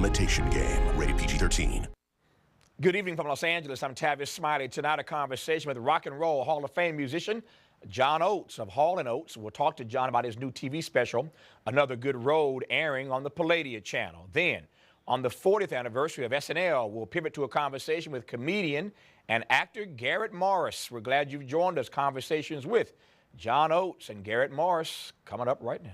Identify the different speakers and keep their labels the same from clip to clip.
Speaker 1: Imitation Game. Rated PG-13.
Speaker 2: Good evening from Los Angeles. I'm Tavis Smiley. Tonight, a conversation with Rock and Roll Hall of Fame musician John Oates of Hall & Oates. We'll talk to John about his new TV special, Another Good Road, airing on the Palladia channel. Then, on the 40th anniversary of SNL, we'll pivot to a conversation with comedian and actor Garrett Morris. We're glad you've joined us. Conversations with John Oates and Garrett Morris coming up right now.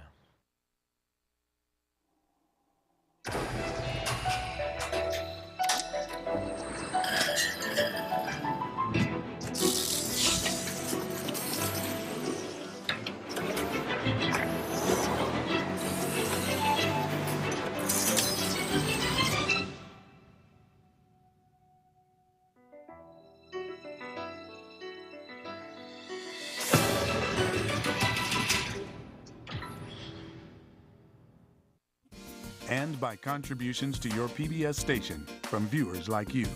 Speaker 3: And by contributions to your PBS station from viewers like you.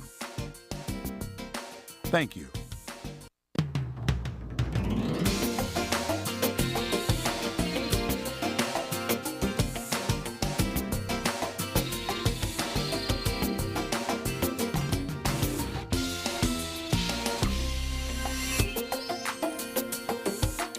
Speaker 3: Thank you.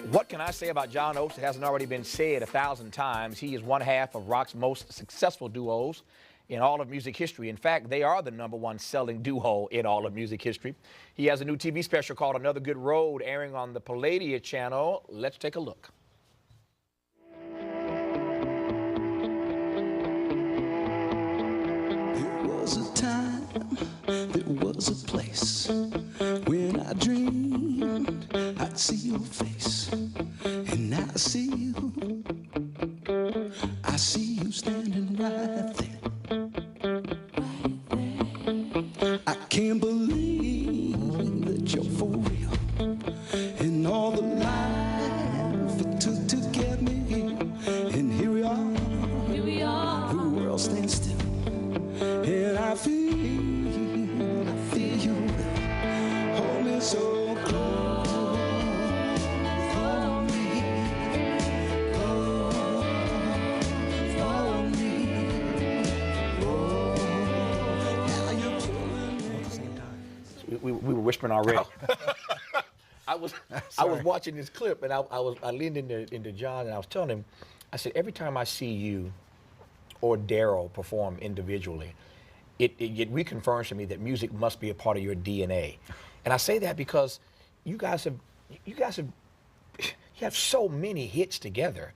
Speaker 2: What can I say about John Oates that hasn't already been said 1,000 times? He is one half of rock's most successful duos in all of music history. In fact, they are the #1 selling duo in all of music history. He has a new TV special called Another Good Road, airing on the Palladia channel. Let's take a look.
Speaker 4: There was a time, there was a place when I dreamed I'd see your face, and now I see you. I see you standing right there. I can't believe that you're for real, and all the life it took to get me here. And here we are, the world stands still, and I feel you hold me so close. Hold me, hold me. Oh, now you're pulling me.
Speaker 2: At the same time. We were whispering already. I was watching this clip, and I leaned into John, and I was telling him, I said, every time I see you or Daryl perform individually, it reconfirms to me that music must be a part of your DNA. And I say that because you have so many hits together,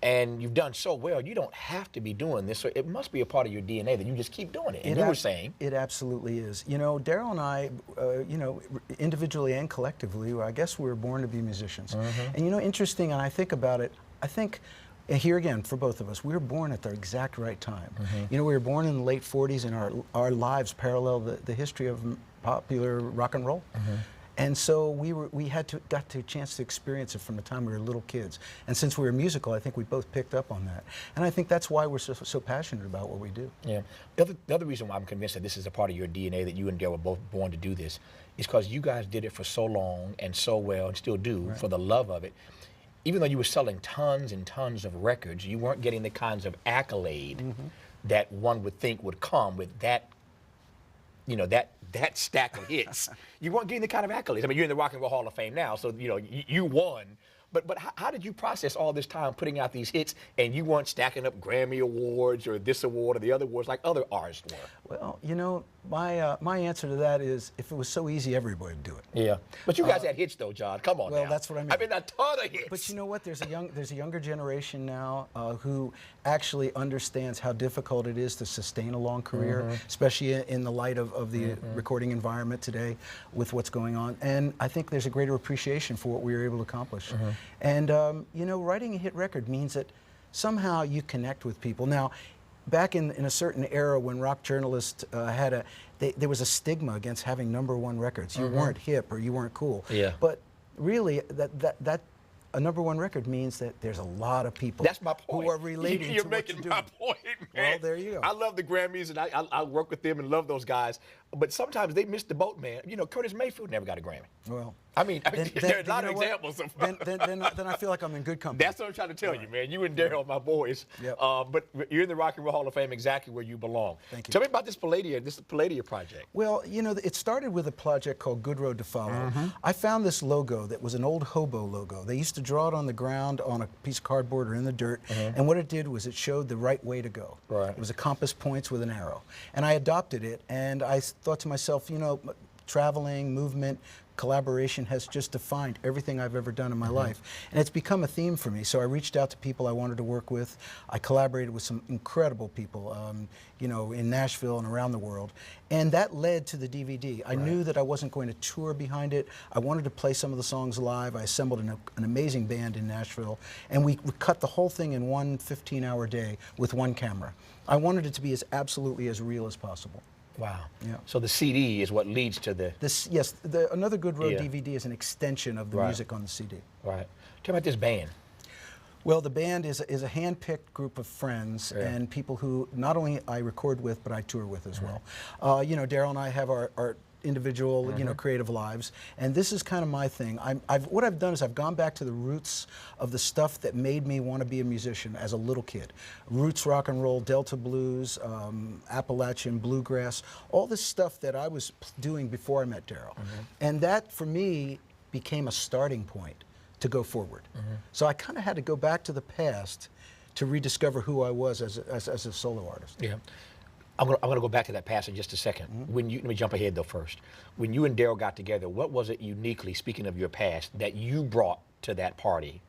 Speaker 2: and you've done so well. You don't have to be doing this, so it must be a part of your DNA that you just keep doing it. And you were saying
Speaker 5: it absolutely is. You know, Daryl and I, individually and collectively, I guess we were born to be musicians. And you know, interesting. And I think about it. I think. And here again, for both of us, we were born at the exact right time. You know, we were born in the late 40s, and our lives parallel the history of popular rock and roll. And so we got the chance to experience it from the time we were little kids. And since we were musical, I think we both picked up on that. And I think that's why we're so passionate about what we do.
Speaker 2: Yeah. The other reason why I'm convinced that this is a part of your DNA, that you and Garrett were both born to do this, is because you guys did it for so long and so well, and still do, for the love of it. Even though you were selling tons and tons of records, you weren't getting the kinds of accolade that one would think would come with that, you know, that stack of hits. You weren't getting the kind of accolades. I mean, you're in the Rock and Roll Hall of Fame now, so you know you won. But how did you process all this time putting out these hits, and you weren't stacking up Grammy Awards or this award or the other awards like other artists were?
Speaker 5: Well, you know, my answer to that is, if it was so easy, everybody would do it.
Speaker 2: Yeah. But you guys had hits, though, John. Come on.
Speaker 5: Well,
Speaker 2: now.
Speaker 5: that's what I mean.
Speaker 2: I mean, a ton of hits.
Speaker 5: But you know what? There's a younger generation now who actually understands how difficult it is to sustain a long career, especially in the light of the recording environment today with what's going on. And I think there's a greater appreciation for what we were able to accomplish. And you know, writing a hit record means that somehow you connect with people. Now, back in a certain era when rock journalists there was a stigma against having #1 records. You weren't hip or you weren't cool.
Speaker 2: Yeah.
Speaker 5: But really, that a #1 record means that there's a lot of people
Speaker 2: That's my point.
Speaker 5: who are relating
Speaker 2: You're
Speaker 5: to
Speaker 2: making
Speaker 5: what you're
Speaker 2: my
Speaker 5: doing.
Speaker 2: point, man.
Speaker 5: Well, there you go.
Speaker 2: I love the Grammys, and I work with them and love those guys. but sometimes they missed the boat, man. You know, Curtis Mayfield never got a Grammy.
Speaker 5: Well,
Speaker 2: I mean, there are a lot of examples of.
Speaker 5: Then I feel like I'm in good company.
Speaker 2: That's what I'm trying to tell you, man. You and Daryl, my boys.
Speaker 5: Yep.
Speaker 2: But you're in the Rock and Roll Hall of Fame, exactly where you belong.
Speaker 5: Thank you.
Speaker 2: Tell me about this Palladia project.
Speaker 5: Well, you know, it started with a project called Good Road to Follow. I found this logo that was an old hobo logo. They used to draw it on the ground on a piece of cardboard or in the dirt, and what it did was it showed the right way to go.
Speaker 2: Right.
Speaker 5: It was a compass points with an arrow. And I adopted it, and I thought to myself, you know, traveling, movement, collaboration has just defined everything I've ever done in my life. And it's become a theme for me. So I reached out to people I wanted to work with. I collaborated with some incredible people, you know, in Nashville and around the world. And that led to the DVD. I knew that I wasn't going to tour behind it. I wanted to play some of the songs live. I assembled an amazing band in Nashville. And we cut the whole thing in one 15-hour day with one camera. I wanted it to be absolutely as real as possible.
Speaker 2: Wow.
Speaker 5: Yeah.
Speaker 2: So the CD is what leads to the.
Speaker 5: Yes, Another Good Road DVD is an extension of the music on the CD.
Speaker 2: Right. Tell me about this band.
Speaker 5: Well, the band is a hand-picked group of friends and people who not only I record with, but I tour with as well. You know, Daryl and I have our individual, you know, creative lives, and this is kind of my thing. What I've done is I've gone back to the roots of the stuff that made me want to be a musician as a little kid. Roots rock and roll, Delta blues, Appalachian bluegrass, all this stuff that I was doing before I met Daryl. And that, for me, became a starting point to go forward. So I kind of had to go back to the past to rediscover who I was as a solo artist.
Speaker 2: Yeah. I'm gonna go back to that past in just a second. Let me jump ahead though first. When you and Daryl got together, what was it uniquely, speaking of your past, that you brought to that party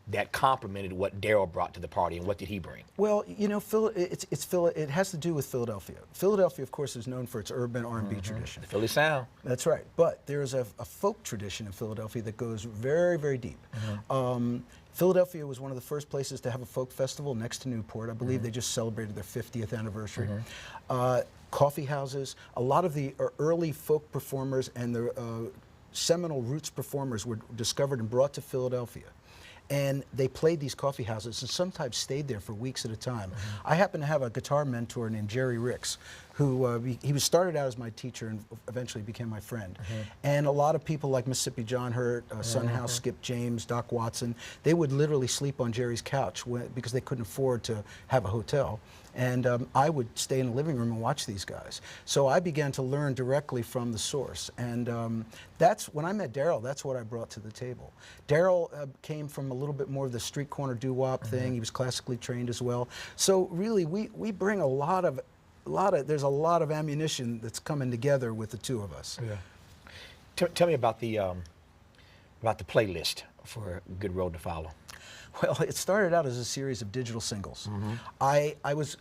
Speaker 2: that complemented what Daryl brought to the party, and what did he bring?
Speaker 5: Well, you know, it has to do with Philadelphia. Philadelphia, of course, is known for its urban R&B tradition.
Speaker 2: The Philly sound.
Speaker 5: That's right. But there's a folk tradition in Philadelphia that goes very, very deep. Philadelphia was one of the first places to have a folk festival next to Newport. I believe they just celebrated their 50th anniversary. Coffee houses, a lot of the early folk performers and the seminal roots performers were discovered and brought to Philadelphia. And they played these coffee houses and sometimes stayed there for weeks at a time. I happen to have a guitar mentor named Jerry Ricks, who he was started out as my teacher and eventually became my friend. And a lot of people like Mississippi John Hurt, Son House, Skip James, Doc Watson, they would literally sleep on Jerry's couch because they couldn't afford to have a hotel. And I would stay in the living room and watch these guys. So I began to learn directly from the source. And that's when I met Daryl, that's what I brought to the table. Daryl came from a little bit more of the street corner doo-wop thing. He was classically trained as well. So really, we bring there's a lot of ammunition that's coming together with the two of us.
Speaker 2: Yeah. Tell me about the playlist for Good Road to Follow.
Speaker 5: Well, it started out as a series of digital singles. I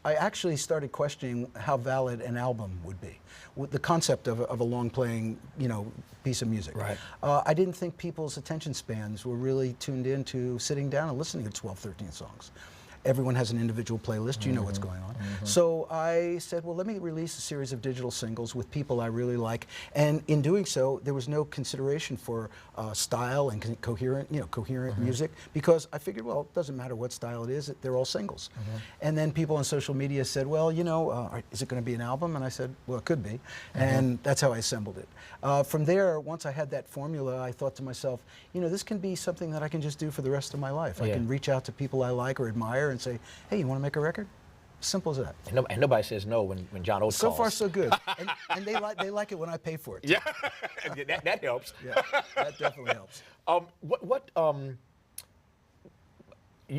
Speaker 5: actually started questioning how valid an album would be, with the concept of a long-playing, you know, piece of music.
Speaker 2: Right.
Speaker 5: I didn't think people's attention spans were really tuned into sitting down and listening to 12, 13 songs. Everyone has an individual playlist, you know what's going on. So I said, well, let me release a series of digital singles with people I really like. And in doing so, there was no consideration for style and coherent music, because I figured, well, it doesn't matter what style it is, they're all singles. And then people on social media said, well, you know, is it going to be an album? And I said, well, it could be. And that's how I assembled it. From there, once I had that formula, I thought to myself, you know, this can be something that I can just do for the rest of my life. I can reach out to people I like or admire and say, hey, you want to make a record? Simple as that.
Speaker 2: And nobody says no when John Oates calls.
Speaker 5: So far, so good. and they like it when I pay for it.
Speaker 2: Yeah, that helps.
Speaker 5: Yeah, that definitely helps.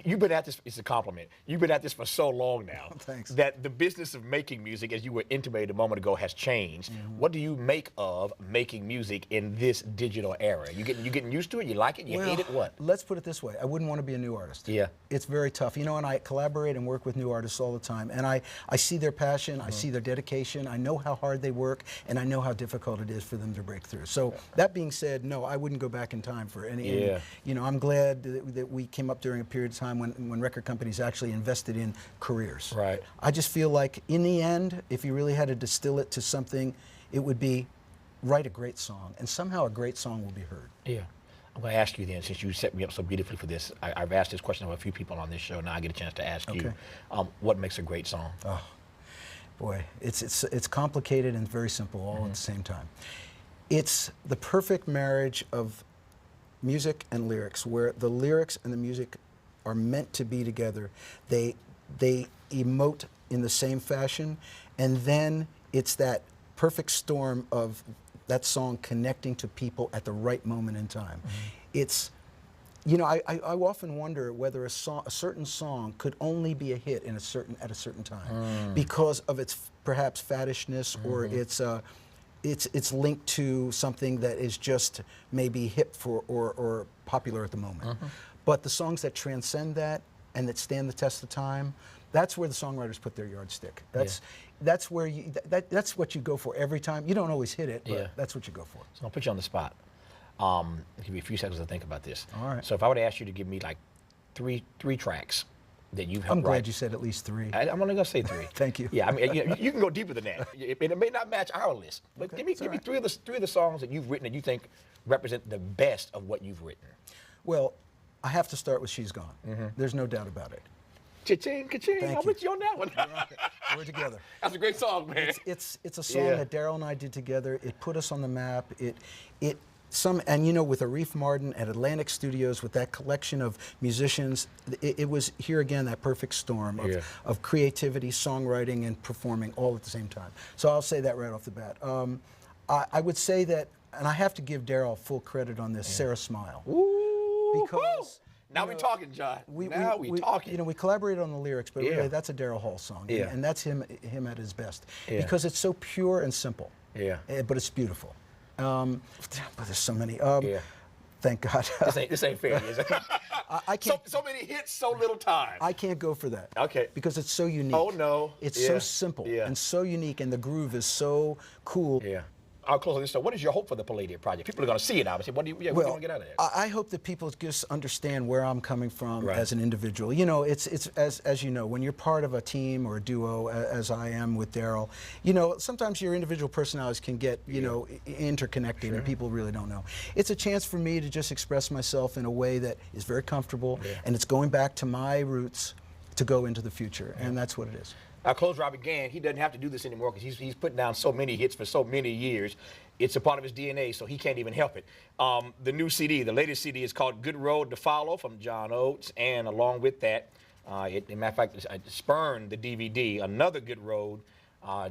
Speaker 2: You've been at this, it's a compliment, you've been at this for so long now.
Speaker 5: Thanks.
Speaker 2: That the business of making music, as you were intimated a moment ago, has changed. What do you make of making music in this digital era? You getting used to it? You like it? You hate it? What?
Speaker 5: Let's put it this way. I wouldn't want to be a new artist.
Speaker 2: Yeah.
Speaker 5: It's very tough. You know, and I collaborate and work with new artists all the time. And I see their passion, I see their dedication, I know how hard they work, and I know how difficult it is for them to break through. So that being said, no, I wouldn't go back in time for any, you know, I'm glad that we came up during a period of time when record companies actually invested in careers.
Speaker 2: Right.
Speaker 5: I just feel like in the end, if you really had to distill it to something, it would be write a great song, and somehow a great song will be heard.
Speaker 2: Yeah. I'm going to ask you then, since you set me up so beautifully for this, I've asked this question of a few people on this show, now I get a chance to ask you, what makes a great song?
Speaker 5: Boy, it's complicated and very simple all at the same time. It's the perfect marriage of music and lyrics, where the lyrics and the music are meant to be together. They emote in the same fashion, and then it's that perfect storm of that song connecting to people at the right moment in time. It's, you know, I often wonder whether a certain song could only be a hit at a certain time because of its perhaps faddishness or it's linked to something that is just maybe hip for or popular at the moment. But the songs that transcend that and that stand the test of time, that's where the songwriters put their yardstick. That's where that's what you go for every time. You don't always hit it, but that's what you go for.
Speaker 2: So I'll put you on the spot. I'll give you a few seconds to think about this.
Speaker 5: All right.
Speaker 2: So if I were to ask you to give me like three tracks that you've helped
Speaker 5: I'm glad
Speaker 2: write.
Speaker 5: you said at least 3.
Speaker 2: I'm only gonna say 3.
Speaker 5: Thank you.
Speaker 2: Yeah, I mean, you can go deeper than that. It may not match our list, but
Speaker 5: Okay,
Speaker 2: give me
Speaker 5: all right.
Speaker 2: three of the songs that you've written that you think represent the best of what you've written.
Speaker 5: Well, I have to start with She's Gone. There's no doubt about it.
Speaker 2: Cha-ching, ka-ching.
Speaker 5: Thank
Speaker 2: I'm
Speaker 5: you.
Speaker 2: with you on that one.
Speaker 5: We're together.
Speaker 2: That's a great song, man.
Speaker 5: It's a song
Speaker 2: Yeah.
Speaker 5: that Daryl and I did together. It put us on the map. And you know, with Arif Mardin at Atlantic Studios, with that collection of musicians, it was here again that perfect storm of creativity, songwriting, and performing all at the same time. So I'll say that right off the bat. I would say that, and I have to give Daryl full credit on this, Sarah Smile.
Speaker 2: Ooh,
Speaker 5: Because
Speaker 2: now we're talking, John.
Speaker 5: we
Speaker 2: talking.
Speaker 5: You know, we collaborated on the lyrics, but really that's a Daryl Hall song, and that's him at his best because it's so pure and simple. But it's beautiful. But there's so many. Thank God.
Speaker 2: This ain't fair, is it?
Speaker 5: I can't.
Speaker 2: So many hits, so little time.
Speaker 5: I can't go for that.
Speaker 2: Okay.
Speaker 5: Because it's so unique.
Speaker 2: Oh, no.
Speaker 5: It's so simple and so unique, and the groove is so cool.
Speaker 2: I'll close on this. So what is your hope for the Palladium Project? People are going to see it, obviously. What do you want to get out of there?
Speaker 5: I hope that people just understand where I'm coming from as an individual. You know, it's as you know, when you're part of a team or a duo, as I am with Daryl, you know, sometimes your individual personalities can get, you know, interconnected and people really don't know. It's a chance for me to just express myself in a way that is very comfortable and it's going back to my roots to go into the future, and that's what it is.
Speaker 2: I'll close Robert Gann. He doesn't have to do this anymore because he's put down so many hits for so many years. It's a part of his DNA, so he can't even help it. The new CD, the latest CD, is called Good Road to Follow from John Oates, and along with that, as a matter of fact, I spurned the DVD, Another Good Road,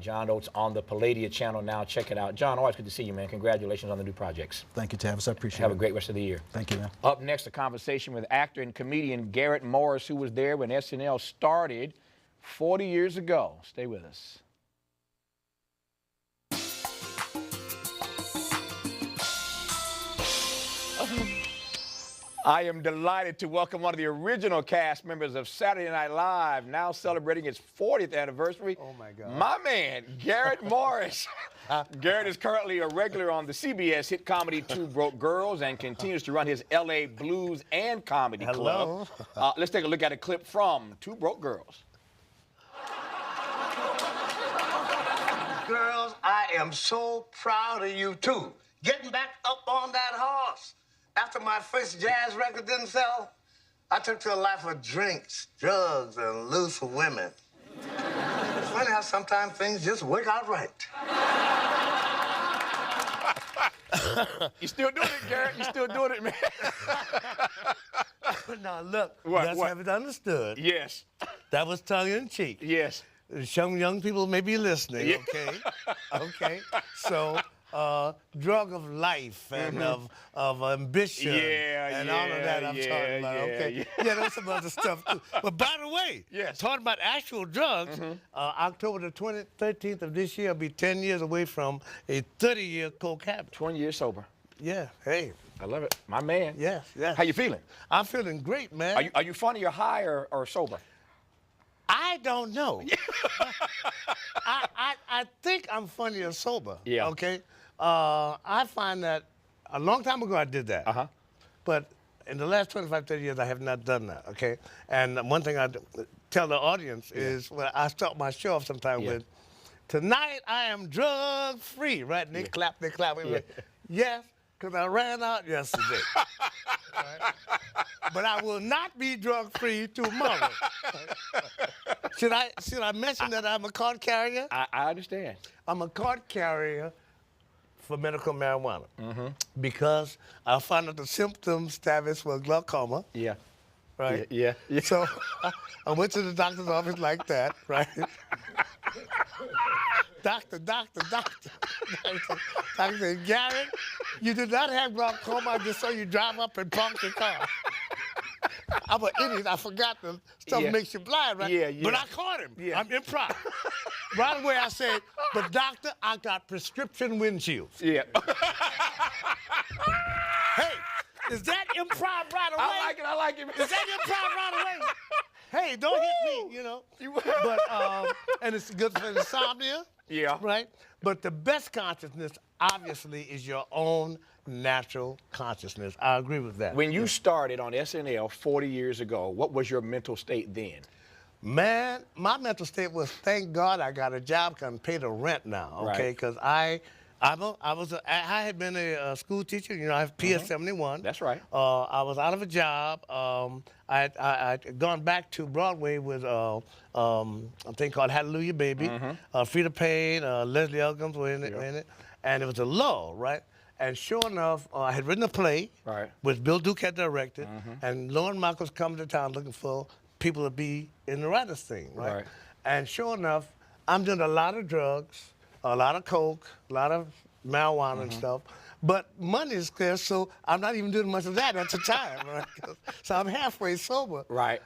Speaker 2: John Oates on the Palladia channel now. Check it out. John, always good to see you, man. Congratulations on the new projects.
Speaker 5: Thank you, Tavis. I appreciate it.
Speaker 2: Have a great rest of the year.
Speaker 5: Thank you, man.
Speaker 2: Up next, a conversation with actor and comedian Garrett Morris, who was there when SNL started 40 years ago. Stay with us. I am delighted to welcome one of the original cast members of Saturday Night Live, now celebrating its 40th anniversary.
Speaker 6: Oh, my God.
Speaker 2: My man, Garrett Morris. Garrett is currently a regular on the CBS hit comedy Two Broke Girls and continues to run his LA Blues and Comedy Club. Let's take a look at a clip from Two Broke Girls.
Speaker 7: Girls, I am so proud of you, too. Getting back up on that horse. After my first jazz record didn't sell, I took to a life of drinks, drugs, and loose women. It's funny how sometimes things just work out right.
Speaker 2: You still doing it, Garrett? You still doing it, man?
Speaker 6: Now, look,
Speaker 2: What,
Speaker 6: let's
Speaker 2: what?
Speaker 6: have it understood.
Speaker 2: Yes.
Speaker 6: That was tongue-in-cheek.
Speaker 2: Yes.
Speaker 6: Some young people may be listening,
Speaker 2: Yeah.
Speaker 6: okay? Okay? So, drug of life and of ambition and all of that I'm talking about, okay? Yeah, there's some other stuff, too. But by the way, talking about actual drugs, October the 13th of this year, I'll be 10 years away from a 30-year coke habit.
Speaker 2: 20 years sober.
Speaker 6: Yeah, hey.
Speaker 2: I love it. My man.
Speaker 6: Yes, yes.
Speaker 2: How you feeling?
Speaker 6: I'm feeling great, man.
Speaker 2: Are you funny or high or sober?
Speaker 6: I don't know. I think I'm funny or sober.
Speaker 2: Yeah.
Speaker 6: Okay. I find that a long time ago I did that. But in the last 25, 30 years, I have not done that. Okay. And one thing I tell the audience is, well, I start my show off sometime with, "Tonight I am drug free," right? And they clap, they clap. Yes. because I ran out yesterday. Right? But I will not be drug-free tomorrow. Should I mention that I'm a card carrier?
Speaker 2: I understand.
Speaker 6: I'm a card carrier for medical marijuana because I found out the symptoms, Tavis, was glaucoma.
Speaker 2: Yeah.
Speaker 6: Right?
Speaker 2: Yeah.
Speaker 6: So I went to the doctor's office like that, right? Doctor said, Garrett, you did not have glaucoma. I just saw you drive up and park your car. I'm an idiot. I forgot the stuff makes you blind, right?
Speaker 2: Yeah.
Speaker 6: But I caught him.
Speaker 2: Yeah.
Speaker 6: I'm improv. Right away I said, but doctor, I got prescription windshields.
Speaker 2: Yeah.
Speaker 6: Hey, is that improv right away?
Speaker 2: I like it.
Speaker 6: Is that improv right away? Hey, don't hit me, you know. But and it's good for insomnia.
Speaker 2: Yeah.
Speaker 6: Right? But the best consciousness, obviously, is your own natural consciousness. I agree with that.
Speaker 2: When you started on SNL 40 years ago, what was your mental state then?
Speaker 6: Man, my mental state was, thank God I got a job, can pay the rent now, okay? Because I had been a school teacher, you know, I have PS 71.
Speaker 2: That's right.
Speaker 6: I was out of a job. I'd gone back to Broadway with a thing called Hallelujah Baby. Frida Payne, Leslie Uggams were in it. And it was a lull, right? And sure enough, I had written a play, which Bill Duke had directed, and Lauren Michaels come to town looking for people to be in the writers thing, right? And sure enough, I'm doing a lot of drugs, a lot of coke, a lot of marijuana and stuff. But money is scarce, so I'm not even doing much of that at the time, right? So I'm halfway sober.
Speaker 2: Right.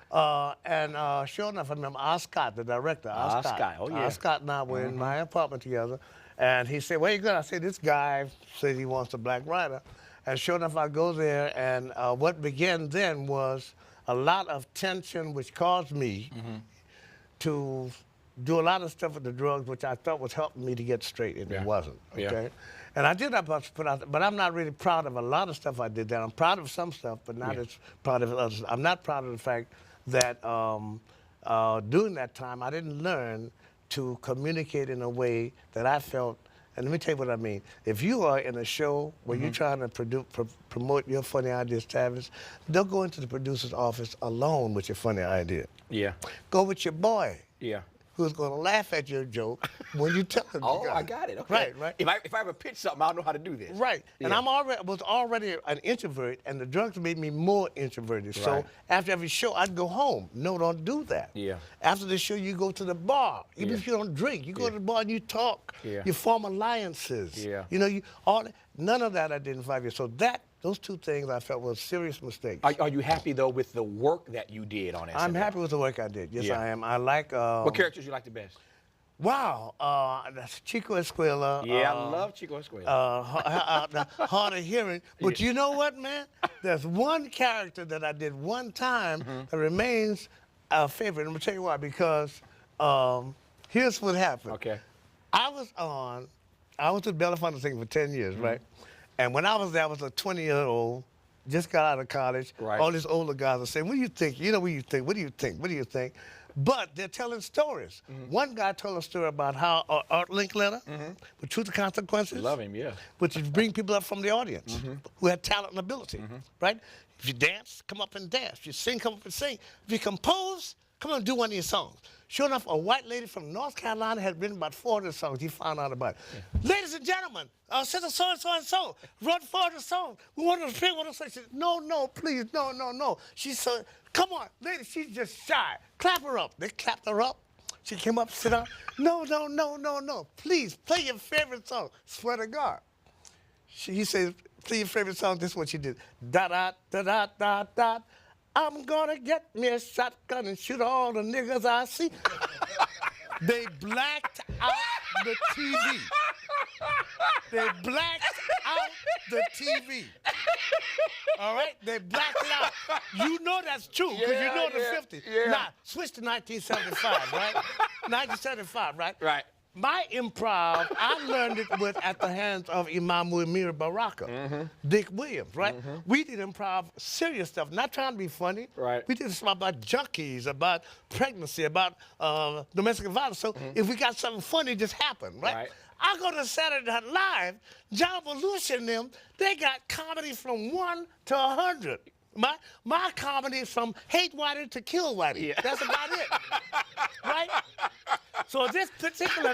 Speaker 6: And sure enough, I remember Os Scott, the director, Os Scott.
Speaker 2: Oh, yeah.
Speaker 6: Os Scott and I were in my apartment together. And he said, where you going? I said, this guy said he wants a black writer. And sure enough, I go there, and what began then was a lot of tension, which caused me to do a lot of stuff with the drugs, which I thought was helping me to get straight, and it wasn't, okay? And I did have much put out, but I'm not really proud of a lot of stuff I did there. I'm proud of some stuff, but not as proud of others. I'm not proud of the fact that during that time, I didn't learn to communicate in a way that I felt, and let me tell you what I mean. If you are in a show where you're trying to promote your funny ideas, Tavis, don't go into the producer's office alone with your funny idea.
Speaker 2: Yeah.
Speaker 6: Go with your boy.
Speaker 2: Yeah.
Speaker 6: Who's going to laugh at your joke when you tell him.
Speaker 2: Oh, I got it. Okay.
Speaker 6: Right.
Speaker 2: If I ever pitch something, I'll know how to do this.
Speaker 6: Right. And I was already an introvert, and the drugs made me more introverted. So after every show, I'd go home. No, don't do that.
Speaker 2: Yeah.
Speaker 6: After the show, you go to the bar. Even if you don't drink, you go to the bar and you talk.
Speaker 2: Yeah.
Speaker 6: You form alliances.
Speaker 2: Yeah.
Speaker 6: You know, none of that I did in 5 years. So those two things I felt were serious mistakes.
Speaker 2: Are you happy, though, with the work that you did on SNL?
Speaker 6: I'm happy with the work I did. Yes, I am. I like...
Speaker 2: what characters you like the best?
Speaker 6: Wow, that's Chico Escuela.
Speaker 2: Yeah, I love Chico Escuela.
Speaker 6: Hard of hearing. But you know what, man? There's one character that I did one time that remains a favorite. I'm going to tell you why. Because here's what happened.
Speaker 2: Okay.
Speaker 6: I was at Belafonte thing for 10 years, right? And when I was there, I was a 20-year-old, just got out of college.
Speaker 2: Right.
Speaker 6: All these older guys are saying, what do you think? You know, what do you think? What do you think? What do you think? But they're telling stories. One guy told a story about how Art Linkletter, with Truth and Consequences.
Speaker 2: Love him, yeah.
Speaker 6: Which is bring people up from the audience who had talent and ability, right? If you dance, come up and dance. If you sing, come up and sing. If you compose, come on and do one of your songs. Sure enough, a white lady from North Carolina had written about 400 songs. He found out about it. Ladies and gentlemen, sister so-and-so wrote 400 songs. We want to play one of those. She said, no, please, no. She said, come on, lady, she's just shy. Clap her up. They clapped her up. She came up, sit down. No. Please, play your favorite song. Swear to God. He said, play your favorite song. This is what she did. Da-da. I'm gonna get me a shotgun and shoot all the niggas I see. They blacked out the TV. They blacked out the TV. All right? They blacked it out. You know that's true, because you know the 50s.
Speaker 2: Yeah.
Speaker 6: Now, switch to 1975, right? 1975, right?
Speaker 2: Right.
Speaker 6: my improv, I learned it at the hands of Imam Muammar Baraka, Dick Williams, right? We did improv serious stuff, not trying to be funny.
Speaker 2: Right.
Speaker 6: We did stuff about junkies, about pregnancy, about domestic violence. So if we got something funny, it just happened, right? I go to Saturday Night Live, John Belushi and them, they got comedy from 1 to 100. My comedy is from hate Whitey to kill Whitey. Yeah. That's about it, right? So this particular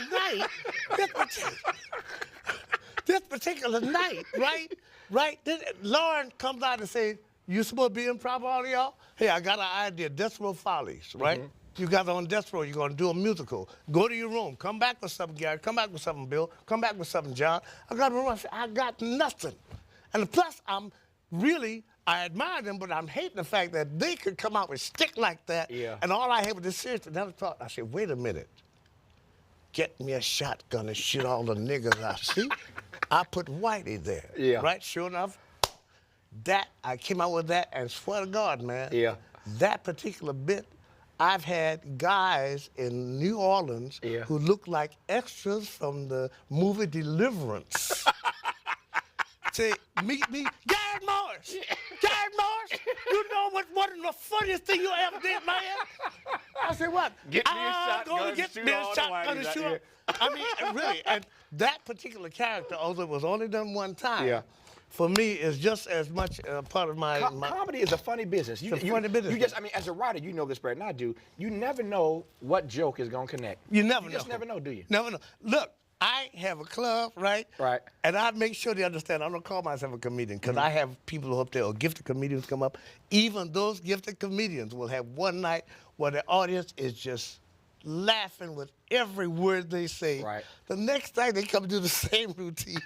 Speaker 6: night, right? Then Lauren comes out and says, "You supposed to be improv, all of y'all? Hey, I got an idea, Death Row Follies, right? You guys are on death row, you're gonna do a musical. Go to your room, come back with something, Garrett, come back with something, Bill, come back with something, John." I got to room, I said, I got nothing. And plus, I admire them, but I'm hating the fact that they could come out with stick like that. Yeah. And all I had was this serious. And then I thought, I said, wait a minute. Get me a shotgun and shoot all the niggas I see. I put Whitey there. Yeah. Right? Sure enough, I came out with that, and swear to God, man. Yeah. That particular bit, I've had guys in New Orleans who look like extras from the movie Deliverance. Say, meet me, Garrett Morris. Garrett Morris, you know what the funniest thing you ever did, man? I said, what?
Speaker 2: Get me a shotgun
Speaker 6: get me a shotgun and shoot. I mean, really, and that particular character, although it was only done one time, for me is just as much part of my
Speaker 2: comedy is a funny business.
Speaker 6: It's a funny business.
Speaker 2: You just, I mean, as a writer, you know this better than I do. You never know what joke is gonna connect.
Speaker 6: You never know.
Speaker 2: You just never know, do you?
Speaker 6: Never know. Look, I have a club, right?
Speaker 2: Right.
Speaker 6: And I make sure they understand I don't call myself a comedian because I have people up there or gifted comedians come up. Even those gifted comedians will have one night where the audience is just laughing with every word they say. Right. The next night they come do the same routine.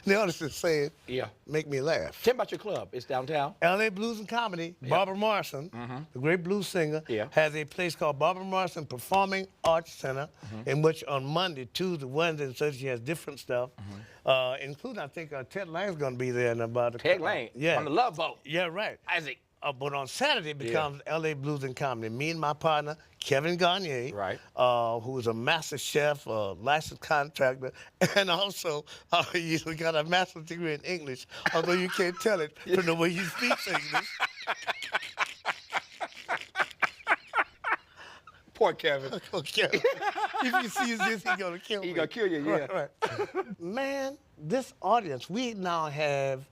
Speaker 6: The audience is saying, make me laugh.
Speaker 2: Tell me about your club. It's downtown.
Speaker 6: L.A. Blues and Comedy. Barbara Morrison, the great blues singer, has a place called Barbara Morrison Performing Arts Center, in which on Monday, Tuesday, Wednesday, and Thursday she has different stuff, including, I think, Ted Lang's going to be there in about
Speaker 2: Ted Lang? On the Love Boat?
Speaker 6: Yeah, right.
Speaker 2: Isaac.
Speaker 6: But on Saturday it becomes L.A. Blues and Comedy. Me and my partner, Kevin Garnier, who is a master chef, a licensed contractor, and also we got a master's degree in English, although you can't tell it from the way he speaks English.
Speaker 2: Poor Kevin.
Speaker 6: Kevin. If he sees this, he's going to kill me.
Speaker 2: He's going to kill you, yeah.
Speaker 6: Right. Man, this audience, we now have,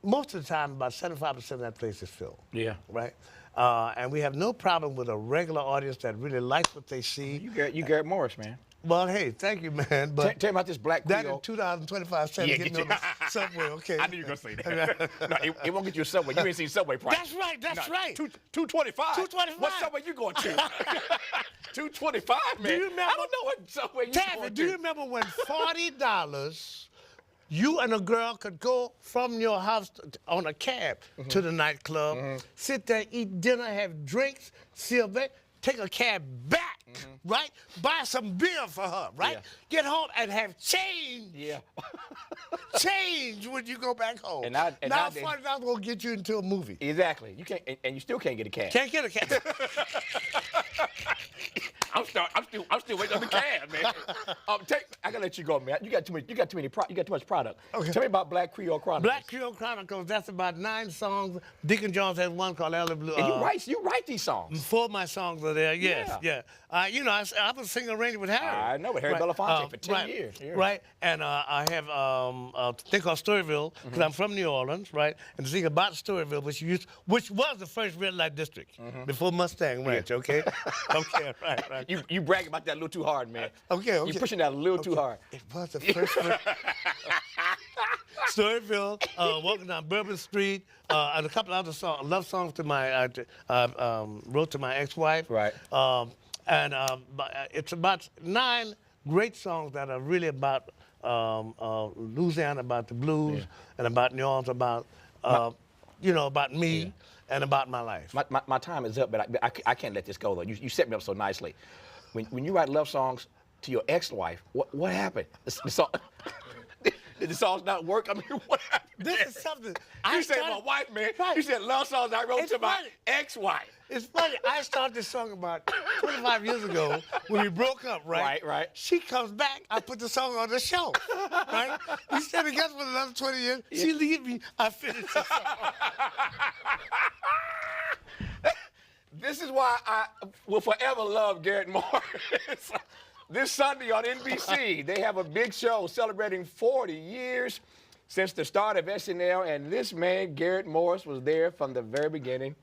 Speaker 6: most of the time, about 75% of that place is filled. Yeah. Right? And we have no problem with a regular audience that really likes what they see.
Speaker 2: You Garrett Morris, man.
Speaker 6: Well, hey, thank you, man. But
Speaker 2: tell me about this Black Creole.
Speaker 6: That in 2025 cents getting on the subway, okay.
Speaker 2: I knew you were going to say that. No, it won't get you a Subway. You ain't seen Subway price.
Speaker 6: That's right, that's right.
Speaker 2: $2.25? $2.25. What Subway you going to? $2.25, man.
Speaker 6: Do you remember?
Speaker 2: I don't know what Subway you going to.
Speaker 6: Do you remember when $40... you and a girl could go from your house on a cab to the nightclub, sit there, eat dinner, have drinks, see a bit, take a cab back, right? Buy some beer for her, right? Get home and have change. Yeah. Change when you go back home. Now $40 will get you into a movie.
Speaker 2: Exactly. You can't, and you still can't get a cab.
Speaker 6: Can't get a cab.
Speaker 2: I'm still waiting on the cab, man. I gotta let you go, man. You got too much product. Okay. Tell me about Black Creole Chronicles.
Speaker 6: Black Creole Chronicles. That's about 9 songs. Deacon Jones has one called L.A. Blue.
Speaker 2: And you write these songs.
Speaker 6: 4 of my songs are there. Yes, yeah. I was singing arranging with Harry.
Speaker 2: I know, with Harry Belafonte for 10 years. Yeah.
Speaker 6: Right, and I have a thing called Storyville because I'm from New Orleans, right? And the thing about Storyville, which was the first red light district before Mustang Ranch. Okay. Okay. Right.
Speaker 2: You brag about that a little too hard, man.
Speaker 6: Okay.
Speaker 2: You're pushing that a little too hard.
Speaker 6: It was the first one. Storyville, Walking Down Bourbon Street, and a couple other love songs to my wrote to my ex-wife. Right. And it's about 9 great songs that are really about Louisiana, about the blues, and about New Orleans, about about me and about my life.
Speaker 2: My time is up, but I can't let this go though. You set me up so nicely. When you write love songs to your ex-wife, what happened? Did the songs not work? I mean, what happened?
Speaker 6: This is something.
Speaker 2: You said my wife, man.
Speaker 6: Right.
Speaker 2: You said love songs I wrote
Speaker 6: It's
Speaker 2: to my
Speaker 6: funny.
Speaker 2: ex-wife.
Speaker 6: It's funny. I started this song about 25 years ago when we broke up, right?
Speaker 2: Right.
Speaker 6: She comes back. I put the song on the shelf, right? We stayed together for another 20 years. She leaves me. I finish the song.
Speaker 2: This is why I will forever love Garrett Morris. This Sunday on NBC, they have a big show celebrating 40 years since the start of SNL, and this man, Garrett Morris, was there from the very beginning.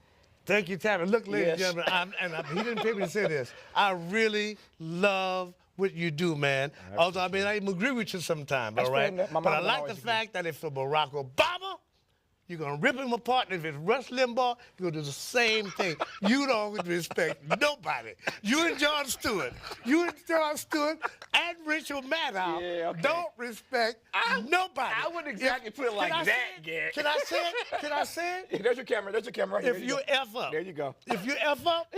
Speaker 6: Thank you, Tavis. Look, ladies
Speaker 2: Yes.
Speaker 6: and gentlemen, he didn't pay me to say this. I really love what you do, man. Although, I mean, I even agree with you sometimes,
Speaker 2: That's
Speaker 6: all
Speaker 2: fair
Speaker 6: right?
Speaker 2: enough. My
Speaker 6: But I
Speaker 2: mom
Speaker 6: like the
Speaker 2: always agreed.
Speaker 6: fact that if for Barack Obama, you're going to rip him apart. And if it's Rush Limbaugh, you're going to do the same thing. You don't respect nobody. You and Jon Stewart, and Rachel Maddow
Speaker 2: Yeah, okay.
Speaker 6: don't respect nobody.
Speaker 2: I wouldn't exactly put it like
Speaker 6: Can I
Speaker 2: that,
Speaker 6: say it?
Speaker 2: Garrett.
Speaker 6: Can I say it? Can I say it?
Speaker 2: Yeah, there's your camera. There's your camera. Right here.
Speaker 6: If you F up.
Speaker 2: There you go.
Speaker 6: If you F up,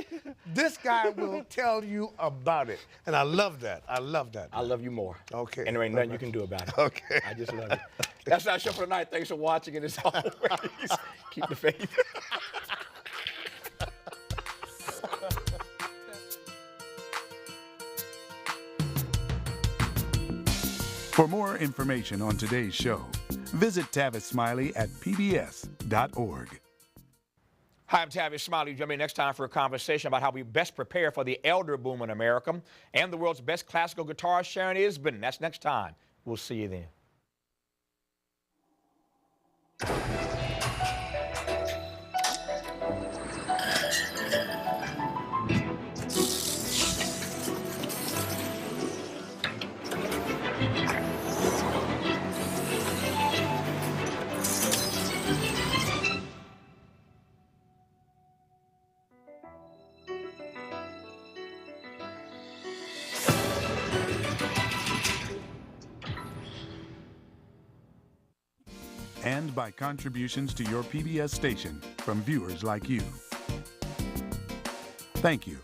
Speaker 6: this guy will tell you about it. And I love that. I love that.
Speaker 2: I love you more.
Speaker 6: Okay.
Speaker 2: And there ain't nothing you can do about it.
Speaker 6: Okay.
Speaker 2: I just love you. That's our show for tonight. Thanks for watching. And as always, keep the faith.
Speaker 3: For more information on today's show, visit Tavis Smiley at pbs.org.
Speaker 2: Hi, I'm Tavis Smiley. Join me next time for a conversation about how we best prepare for the elder boom in America and the world's best classical guitarist, Sharon Isbin. That's next time. We'll see you then.
Speaker 3: And by contributions to your PBS station from viewers like you. Thank you.